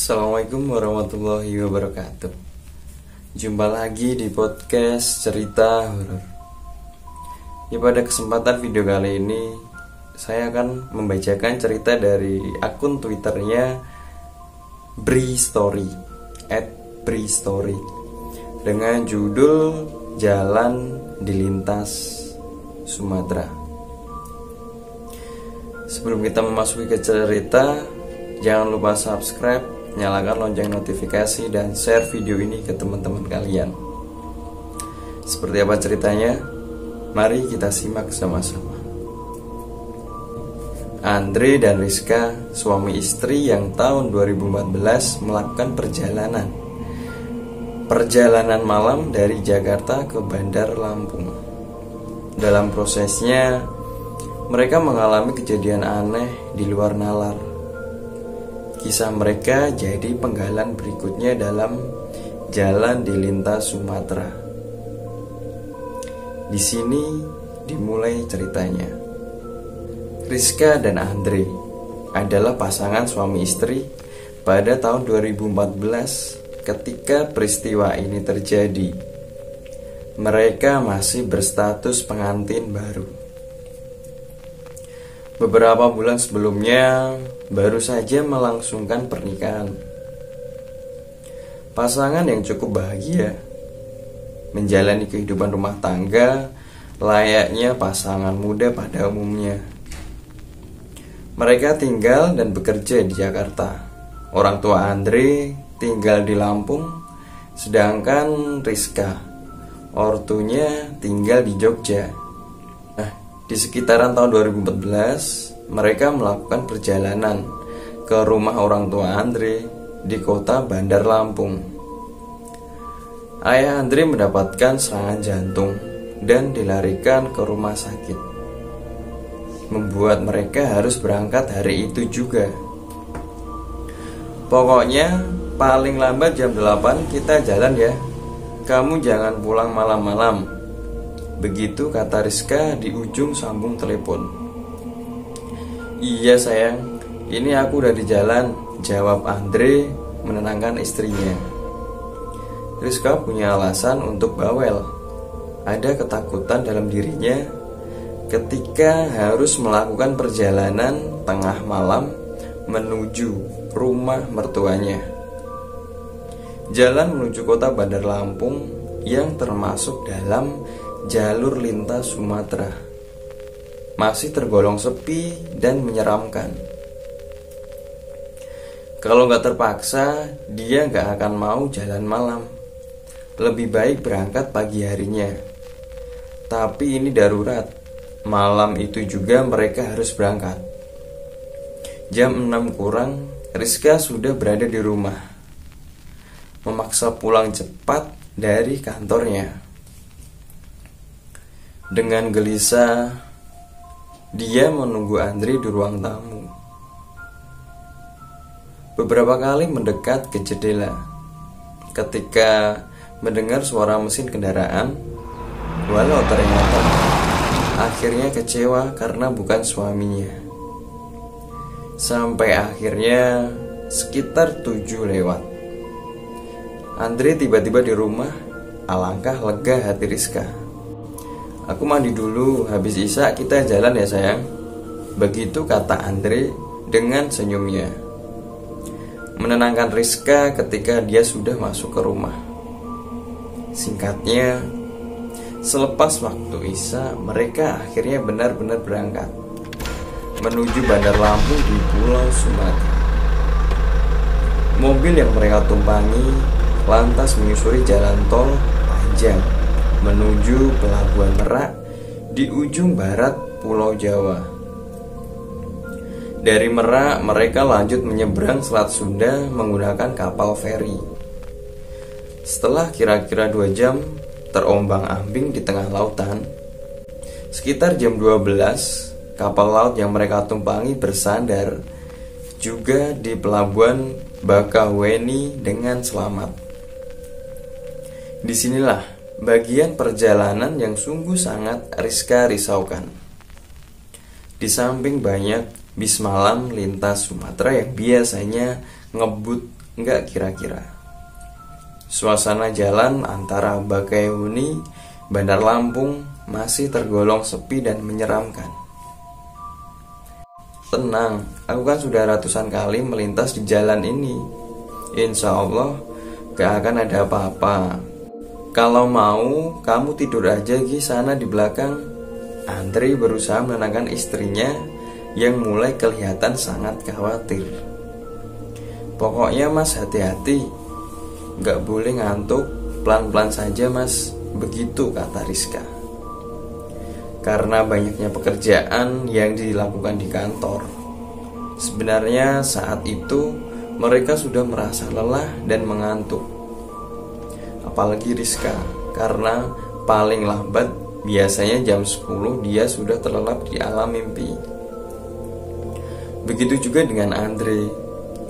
Assalamualaikum warahmatullahi wabarakatuh. Jumpa lagi di podcast cerita horor. Pada kesempatan video kali ini saya akan membacakan cerita dari akun Twitternya Bristory @bristory dengan judul Jalan di Lintas Sumatera. Sebelum kita memasuki ke cerita, jangan lupa subscribe, nyalakan lonceng notifikasi, dan share video ini ke teman-teman kalian. Seperti apa ceritanya? Mari kita simak sama-sama. Andre dan Rizka, suami istri yang tahun 2014 melakukan perjalanan malam dari Jakarta ke Bandar Lampung. Dalam prosesnya, mereka mengalami kejadian aneh di luar nalar. Kisah mereka jadi penggalan berikutnya dalam Jalan di Lintas Sumatera. Di sini dimulai ceritanya. Rizka dan Andre adalah pasangan suami istri pada tahun 2014 ketika peristiwa ini terjadi. Mereka masih berstatus pengantin baru. Beberapa bulan sebelumnya baru saja melangsungkan pernikahan. Pasangan yang cukup bahagia menjalani kehidupan rumah tangga layaknya pasangan muda pada umumnya. Mereka tinggal dan bekerja di Jakarta. Orang tua Andre tinggal di Lampung, sedangkan Rizka, ortunya, tinggal di Jogja. Di sekitaran tahun 2014, mereka melakukan perjalanan ke rumah orang tua Andre di kota Bandar Lampung. Ayah Andre mendapatkan serangan jantung dan dilarikan ke rumah sakit, membuat mereka harus berangkat hari itu juga. Pokoknya paling lambat jam 8 kita jalan ya. Kamu jangan pulang malam-malam. Begitu kata Rizka di ujung sambung telepon. Iya sayang, ini aku udah di jalan, jawab Andre menenangkan istrinya. Rizka punya alasan untuk bawel. Ada ketakutan dalam dirinya ketika harus melakukan perjalanan tengah malam menuju rumah mertuanya. Jalan menuju kota Bandar Lampung yang termasuk dalam jalur lintas Sumatera masih tergolong sepi dan menyeramkan. Kalau nggak terpaksa, dia nggak akan mau jalan malam. Lebih baik berangkat pagi harinya. Tapi ini darurat. Malam itu juga mereka harus berangkat. Jam 6 kurang, Rizka sudah berada di rumah, memaksa pulang cepat dari kantornya. Dengan gelisah, dia menunggu Andre di ruang tamu. Beberapa kali mendekat ke jendela. Ketika mendengar suara mesin kendaraan, walau ternyata akhirnya kecewa karena bukan suaminya. Sampai akhirnya sekitar 7 lewat, Andre tiba-tiba di rumah. Alangkah lega hati Rizka. Aku mandi dulu, habis isya kita jalan ya sayang. Begitu kata Andre dengan senyumnya, menenangkan Rizka ketika dia sudah masuk ke rumah. Singkatnya, selepas waktu isya, mereka akhirnya benar-benar berangkat menuju Bandar Lampung di Pulau Sumatera. Mobil yang mereka tumpangi lantas menyusuri jalan tol panjang menuju Pelabuhan Merak di ujung barat Pulau Jawa. Dari Merak, mereka lanjut menyeberang Selat Sunda menggunakan kapal feri. Setelah kira-kira 2 jam terombang-ambing di tengah lautan, sekitar jam 12, kapal laut yang mereka tumpangi bersandar juga di Pelabuhan Bakauheni dengan selamat. Disinilah bagian perjalanan yang sungguh sangat Rizka risaukan. Di samping banyak bis malam lintas Sumatera yang biasanya ngebut Enggak kira-kira. Suasana jalan antara Bakahuni, Bandar Lampung masih tergolong sepi dan menyeramkan. Tenang, aku kan sudah ratusan kali melintas di jalan ini. Insya Allah gak akan ada apa-apa. Kalau mau, kamu tidur aja di sana di belakang. Andre berusaha menenangkan istrinya yang mulai kelihatan sangat khawatir. Pokoknya mas hati-hati, gak boleh ngantuk, pelan-pelan saja mas, begitu kata Rizka. Karena banyaknya pekerjaan yang dilakukan di kantor, sebenarnya saat itu mereka sudah merasa lelah dan mengantuk. Apalagi Rizka, karena paling lambat biasanya jam 10 dia sudah terlelap di alam mimpi. Begitu juga dengan Andre,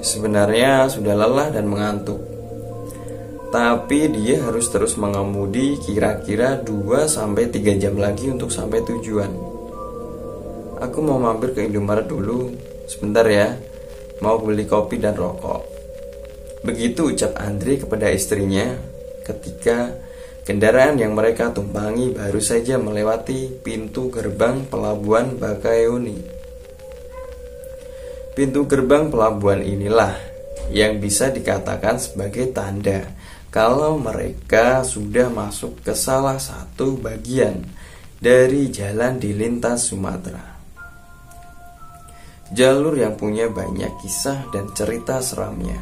sebenarnya sudah lelah dan mengantuk, tapi dia harus terus mengemudi kira-kira 2-3 jam lagi untuk sampai tujuan. Aku mau mampir ke Indomaret dulu, sebentar ya, mau beli kopi dan rokok. Begitu ucap Andre kepada istrinya ketika kendaraan yang mereka tumpangi baru saja melewati pintu gerbang pelabuhan Bakahuni. Pintu gerbang pelabuhan inilah yang bisa dikatakan sebagai tanda kalau mereka sudah masuk ke salah satu bagian dari jalan di lintas Sumatera. Jalur yang punya banyak kisah dan cerita seramnya.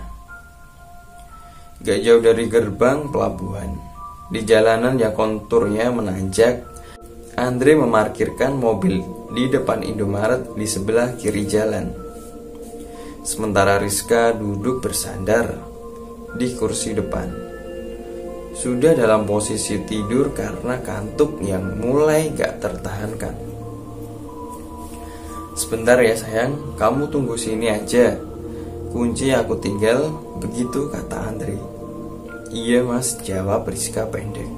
Gak jauh dari gerbang pelabuhan, di jalanan yang konturnya menanjak, Andre memarkirkan mobil di depan Indomaret di sebelah kiri jalan. Sementara Rizka duduk bersandar di kursi depan. Sudah dalam posisi tidur karena kantuk yang mulai gak tertahankan. Sebentar ya sayang, kamu tunggu sini aja. Kunci aku tinggal, begitu kata Andre. Iya mas, jawab Rizka pendek.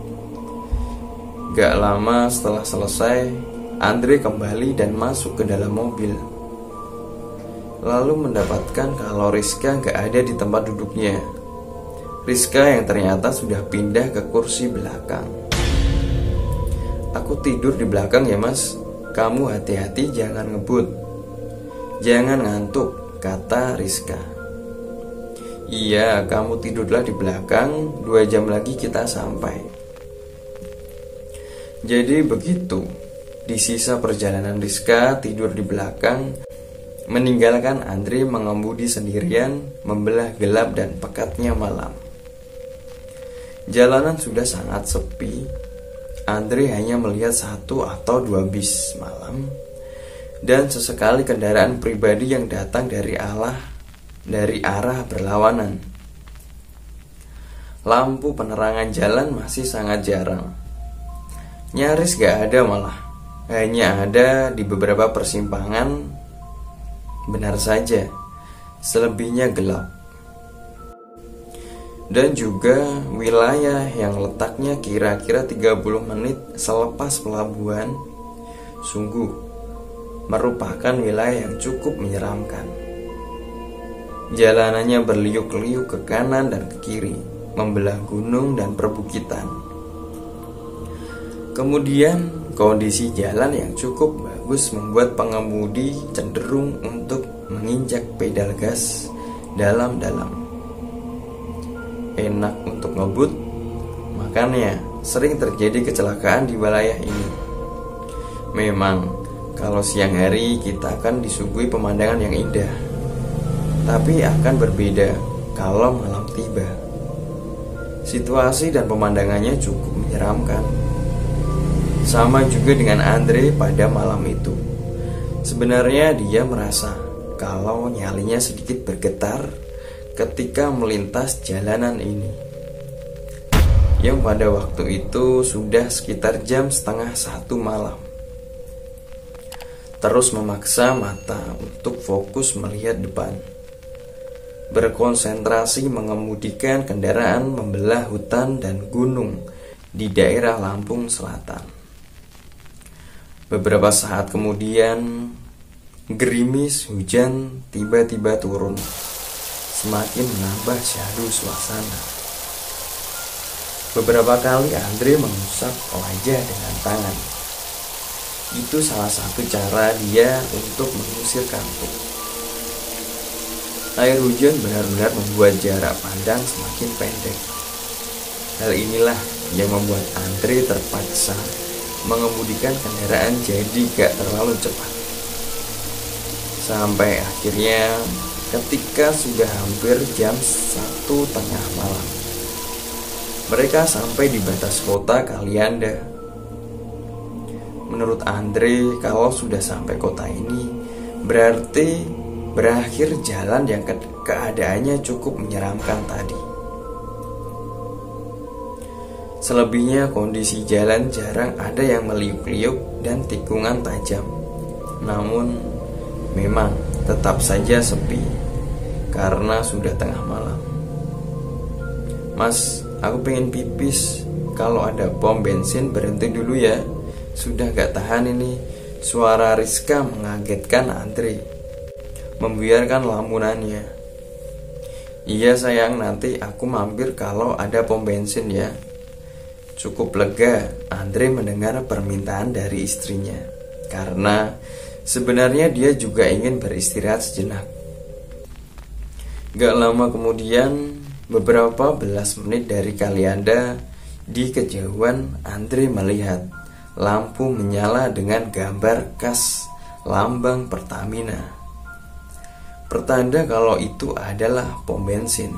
Gak lama setelah selesai, Andre kembali dan masuk ke dalam mobil. Lalu mendapatkan kalau Rizka gak ada di tempat duduknya. Rizka yang ternyata sudah pindah ke kursi belakang. Aku tidur di belakang ya mas, kamu hati-hati jangan ngebut, jangan ngantuk, kata Rizka. Iya, kamu tidurlah di belakang, 2 jam lagi kita sampai. Jadi begitu, di sisa perjalanan Rizka tidur di belakang, meninggalkan Andre mengemudi sendirian, membelah gelap dan pekatnya malam. Jalanan sudah sangat sepi. Andre hanya melihat 1 atau 2 bis malam dan sesekali kendaraan pribadi yang datang dari arah berlawanan. Lampu penerangan jalan masih sangat jarang. Nyaris gak ada malah. Hanya ada di beberapa persimpangan. Benar saja, selebihnya gelap. Dan juga wilayah yang letaknya kira-kira 30 menit selepas pelabuhan, sungguh merupakan wilayah yang cukup menyeramkan. Jalanannya berliuk-liuk ke kanan dan ke kiri, membelah gunung dan perbukitan. Kemudian kondisi jalan yang cukup bagus membuat pengemudi cenderung untuk menginjak pedal gas dalam-dalam. Enak untuk ngebut, makanya sering terjadi kecelakaan di wilayah ini. Memang kalau siang hari kita akan disuguhi pemandangan yang indah, tapi akan berbeda kalau malam tiba. Situasi dan pemandangannya cukup menyeramkan. Sama juga dengan Andre pada malam itu. Sebenarnya dia merasa kalau nyalinya sedikit bergetar ketika melintas jalanan ini, yang pada waktu itu sudah sekitar jam 12:30 malam. Terus memaksa mata untuk fokus melihat depan, berkonsentrasi mengemudikan kendaraan membelah hutan dan gunung di daerah Lampung Selatan. Beberapa saat kemudian, gerimis hujan tiba-tiba turun. semakin menambah syahdu suasana. Beberapa kali Andre mengusap wajah dengan tangan. Itu salah satu cara dia untuk mengusir kantuk. Air hujan benar-benar membuat jarak pandang semakin pendek. Hal inilah yang membuat Andre terpaksa mengemudikan kendaraan jadi gak terlalu cepat. Sampai akhirnya ketika sudah hampir jam 1 tengah malam, mereka sampai di batas kota Kalianda. Menurut Andre, kalau sudah sampai kota ini, berarti berakhir jalan yang keadaannya cukup menyeramkan tadi. Selebihnya kondisi jalan jarang ada yang meliuk-liuk dan tikungan tajam. Namun, memang tetap saja sepi karena sudah tengah malam. Mas, aku pengen pipis. Kalau ada pom bensin berhenti dulu ya. Sudah gak tahan ini. Suara Rizka mengagetkan Andre, membiarkan lamunannya. Iya sayang, nanti aku mampir kalau ada pom bensin ya. Cukup lega Andre mendengar permintaan dari istrinya, karena sebenarnya dia juga ingin beristirahat sejenak. Gak lama kemudian, beberapa belas menit dari Kalianda, di kejauhan Andre melihat lampu menyala dengan gambar khas lambang Pertamina, pertanda kalau itu adalah pom bensin.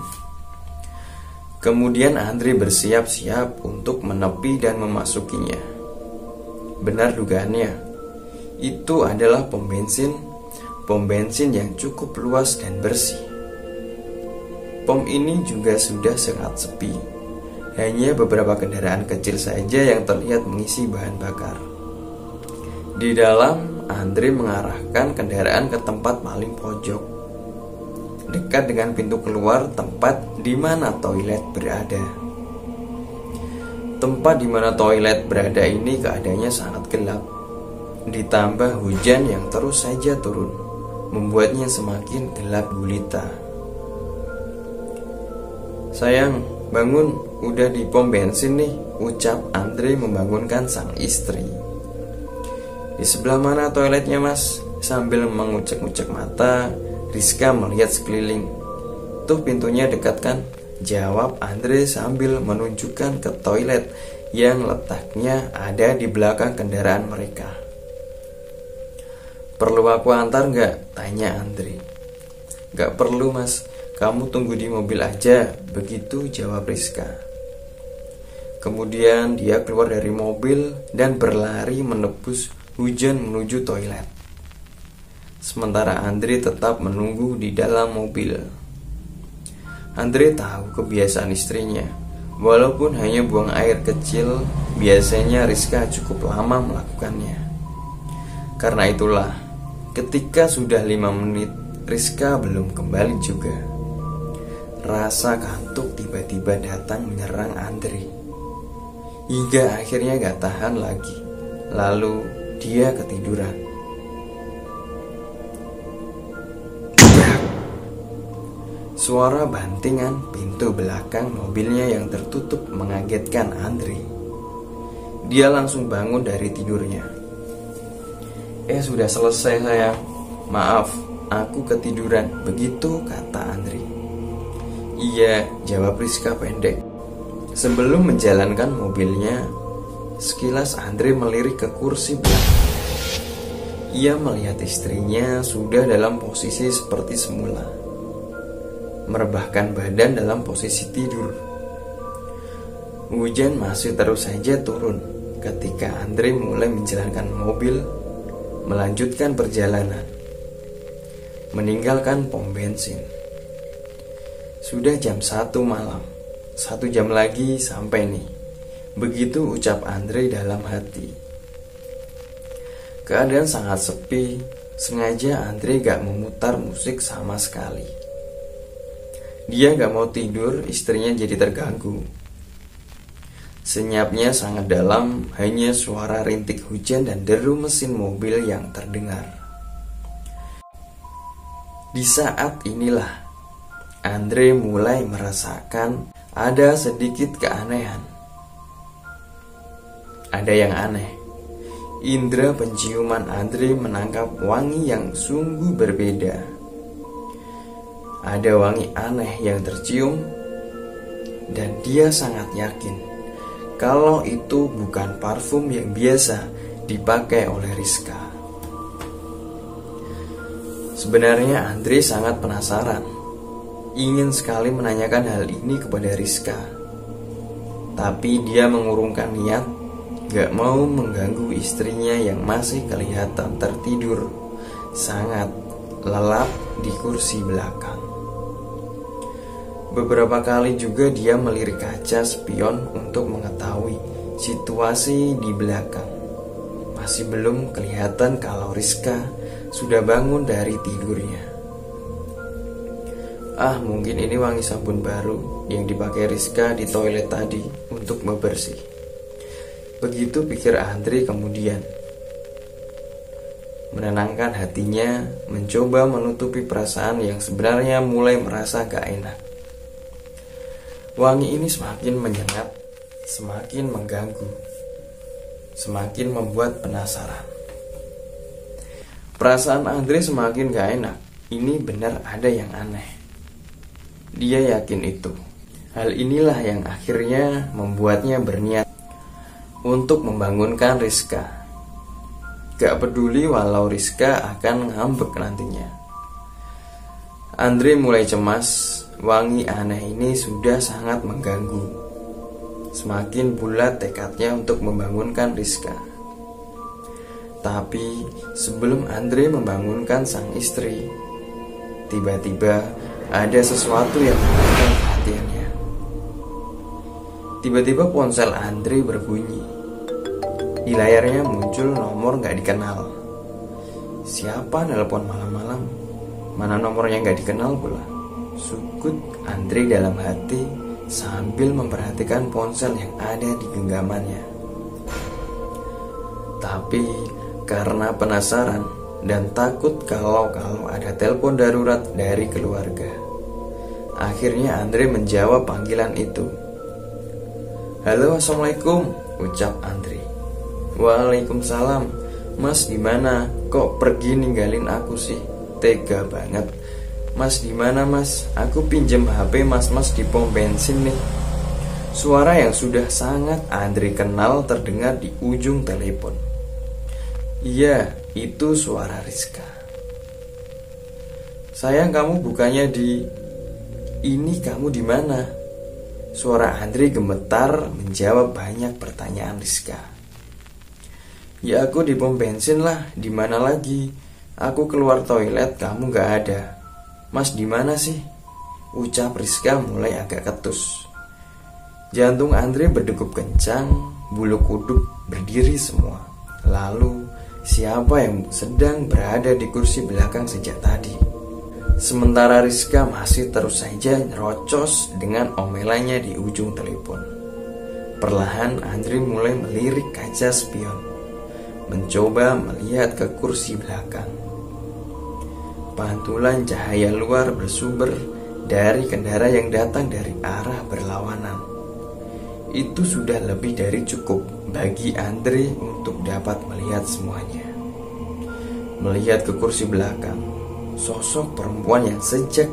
Kemudian Andre bersiap-siap untuk menepi dan memasukinya. Benar dugaannya, itu adalah pom bensin yang cukup luas dan bersih. Pom ini juga sudah sangat sepi. Hanya beberapa kendaraan kecil saja yang terlihat mengisi bahan bakar. Di dalam, Andre mengarahkan kendaraan ke tempat paling pojok, dekat dengan pintu keluar tempat di mana toilet berada. Tempat di mana toilet berada ini keadaannya sangat gelap. Ditambah hujan yang terus saja turun, membuatnya semakin gelap gulita. Sayang, bangun, udah di pom bensin nih, ucap Andre membangunkan sang istri. Di sebelah mana toiletnya mas? Sambil mengucek-ucek mata, Rizka melihat sekeliling. Tuh pintunya dekat kan? Jawab Andre sambil menunjukkan ke toilet yang letaknya ada di belakang kendaraan mereka. Perlu aku antar gak? Tanya Andre. Gak perlu mas, kamu tunggu di mobil aja. Begitu jawab Rizka. Kemudian dia keluar dari mobil dan berlari menebus hujan menuju toilet. Sementara Andre tetap menunggu di dalam mobil. Andre tahu kebiasaan istrinya. Walaupun hanya buang air kecil, biasanya Rizka cukup lama melakukannya. Karena itulah, ketika sudah 5 menit, Rizka belum kembali juga. Rasa kantuk tiba-tiba datang menyerang Andre, hingga akhirnya gak tahan lagi. Lalu dia ketiduran. Suara bantingan pintu belakang mobilnya yang tertutup mengagetkan Andre. Dia langsung bangun dari tidurnya. Sudah selesai sayang. Maaf, aku ketiduran. Begitu kata Andre. Iya, jawab Rizka pendek. Sebelum menjalankan mobilnya, sekilas Andre melirik ke kursi belakang. Ia melihat istrinya sudah dalam posisi seperti semula, merebahkan badan dalam posisi tidur. Hujan masih terus saja turun ketika Andre mulai menjalankan mobil, melanjutkan perjalanan, meninggalkan pom bensin. Sudah jam 1 malam, 1 jam lagi sampai nih. Begitu ucap Andre dalam hati. Keadaan sangat sepi. Sengaja Andre gak memutar musik sama sekali. Dia gak mau tidur, istrinya jadi terganggu. Senyapnya sangat dalam, hanya suara rintik hujan dan deru mesin mobil yang terdengar. Di saat inilah Andre mulai merasakan ada sedikit keanehan. Ada yang aneh. Indera penciuman Andre menangkap wangi yang sungguh berbeda. Ada wangi aneh yang tercium, dan dia sangat yakin kalau itu bukan parfum yang biasa dipakai oleh Rizka. Sebenarnya Andre sangat penasaran, ingin sekali menanyakan hal ini kepada Rizka. Tapi dia mengurungkan niat, gak mau mengganggu istrinya yang masih kelihatan tertidur sangat lelap di kursi belakang. Beberapa kali juga dia melirik kaca spion untuk mengetahui situasi di belakang. Masih belum kelihatan kalau Rizka sudah bangun dari tidurnya. Mungkin ini wangi sabun baru yang dipakai Rizka di toilet tadi untuk bebersih. Begitu pikir Andre kemudian. Menenangkan hatinya, mencoba menutupi perasaan yang sebenarnya mulai merasa gak enak. Wangi ini semakin menyengat, semakin mengganggu, semakin membuat penasaran. Perasaan Andre semakin gak enak. Ini benar ada yang aneh. Dia yakin itu. Hal inilah yang akhirnya membuatnya berniat untuk membangunkan Rizka. Gak peduli walau Rizka akan ngambek nantinya. Andre mulai cemas. Wangi aneh ini sudah sangat mengganggu. Semakin bulat tekadnya untuk membangunkan Rizka. Tapi sebelum Andre membangunkan sang istri, tiba-tiba ada sesuatu yang menarik perhatiannya. Tiba-tiba ponsel Andre berbunyi. Di layarnya muncul nomor gak dikenal. Siapa nelpon malam-malam? Mana nomornya gak dikenal pula? Sukut Andre dalam hati sambil memperhatikan ponsel yang ada di genggamannya. Tapi karena penasaran dan takut kalau ada telepon darurat dari keluarga, akhirnya Andre menjawab panggilan itu. "Halo, assalamualaikum," ucap Andre. "Waalaikumsalam. Mas dimana? Kok pergi ninggalin aku sih? Tega banget. Mas dimana mas? Aku pinjem HP mas di pom bensin nih." Suara yang sudah sangat Andre kenal terdengar di ujung telepon. Iya, itu suara Rizka. "Sayang, kamu bukannya di... Ini kamu di mana?" Suara Andre gemetar menjawab banyak pertanyaan Rizka. "Ya aku di pom bensin lah, di mana lagi? Aku keluar toilet, kamu gak ada." "Mas di mana sih?" ucap Rizka mulai agak ketus. Jantung Andre berdegup kencang, bulu kuduk berdiri semua. Lalu siapa yang sedang berada di kursi belakang sejak tadi? Sementara Rizka masih terus saja nyerocos dengan omelannya di ujung telepon. Perlahan Andre mulai melirik kaca spion, mencoba melihat ke kursi belakang. Pantulan cahaya luar bersumber dari kendaraan yang datang dari arah berlawanan. Itu sudah lebih dari cukup bagi Andre untuk dapat melihat semuanya. Melihat ke kursi belakang, sosok perempuan yang sejak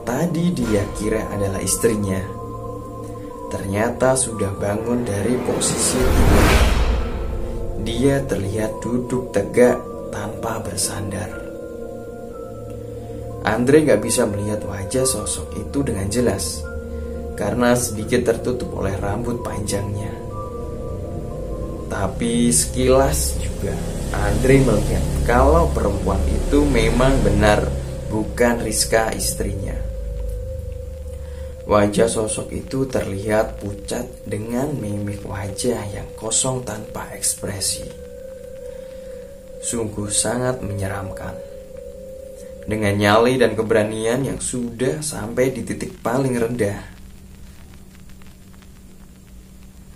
tadi dia kira adalah istrinya, ternyata sudah bangun dari posisi tidur. Dia terlihat duduk tegak tanpa bersandar. Andre gak bisa melihat wajah sosok itu dengan jelas karena sedikit tertutup oleh rambut panjangnya. Tapi sekilas juga Andre melihat kalau perempuan itu memang benar bukan Rizka istrinya. Wajah sosok itu terlihat pucat dengan mimik wajah yang kosong tanpa ekspresi. Sungguh sangat menyeramkan. Dengan nyali dan keberanian yang sudah sampai di titik paling rendah,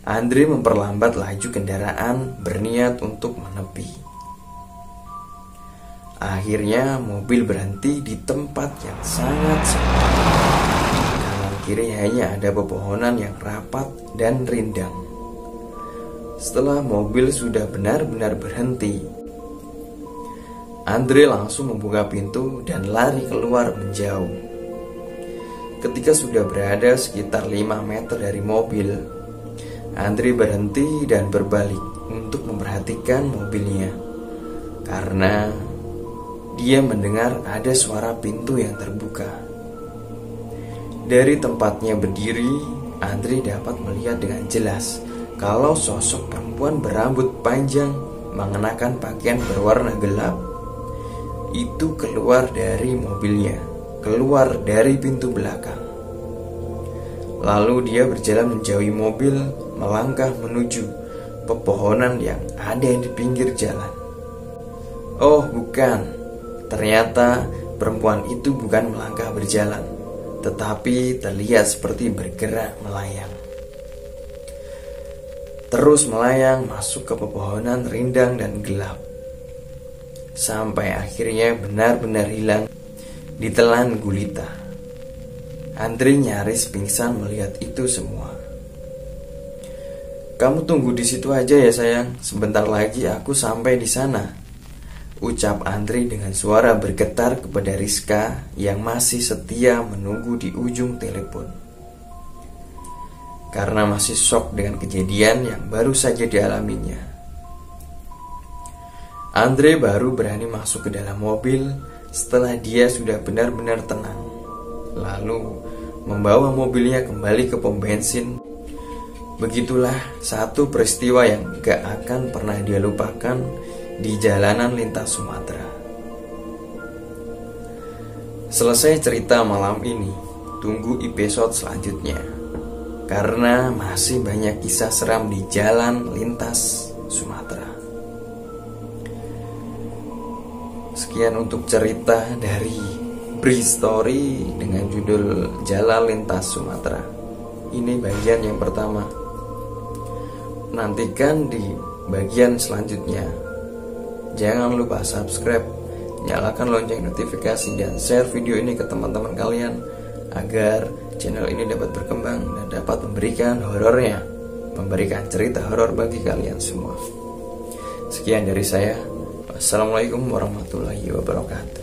Andre memperlambat laju kendaraan berniat untuk menepi. Akhirnya mobil berhenti di tempat yang sangat sempit. kiri hanya ada pepohonan yang rapat dan rindang. Setelah mobil sudah benar-benar berhenti, Andre langsung membuka pintu dan lari keluar menjauh. Ketika sudah berada sekitar 5 meter dari mobil, Andre berhenti dan berbalik untuk memperhatikan mobilnya, karena dia mendengar ada suara pintu yang terbuka. Dari tempatnya berdiri, Andre dapat melihat dengan jelas kalau sosok perempuan berambut panjang mengenakan pakaian berwarna gelap itu keluar dari mobilnya, keluar dari pintu belakang. Lalu dia berjalan menjauhi mobil, melangkah menuju pepohonan yang ada di pinggir jalan. Oh bukan, ternyata perempuan itu bukan melangkah berjalan, tetapi terlihat seperti bergerak melayang. Terus melayang masuk ke pepohonan rindang dan gelap, sampai akhirnya benar-benar hilang ditelan gulita. Andre nyaris pingsan melihat itu semua. "Kamu tunggu di situ aja ya sayang, sebentar lagi aku sampai di sana," ucap Andre dengan suara bergetar kepada Rizka yang masih setia menunggu di ujung telepon. Karena masih shock dengan kejadian yang baru saja dialaminya, Andre baru berani masuk ke dalam mobil setelah dia sudah benar-benar tenang, lalu membawa mobilnya kembali ke pom bensin. Begitulah satu peristiwa yang gak akan pernah dia lupakan di jalanan lintas Sumatera. Selesai cerita malam ini, tunggu episode selanjutnya, karena masih banyak kisah seram di jalan lintas Sumatera. Sekian untuk cerita dari Bri Story dengan judul Jalan Lintas Sumatera. Ini bagian yang pertama. Nantikan di bagian selanjutnya. Jangan lupa subscribe, nyalakan lonceng notifikasi, dan share video ini ke teman-teman kalian agar channel ini dapat berkembang dan dapat memberikan horornya, memberikan cerita horor bagi kalian semua. Sekian dari saya. Assalamualaikum warahmatullahi wabarakatuh.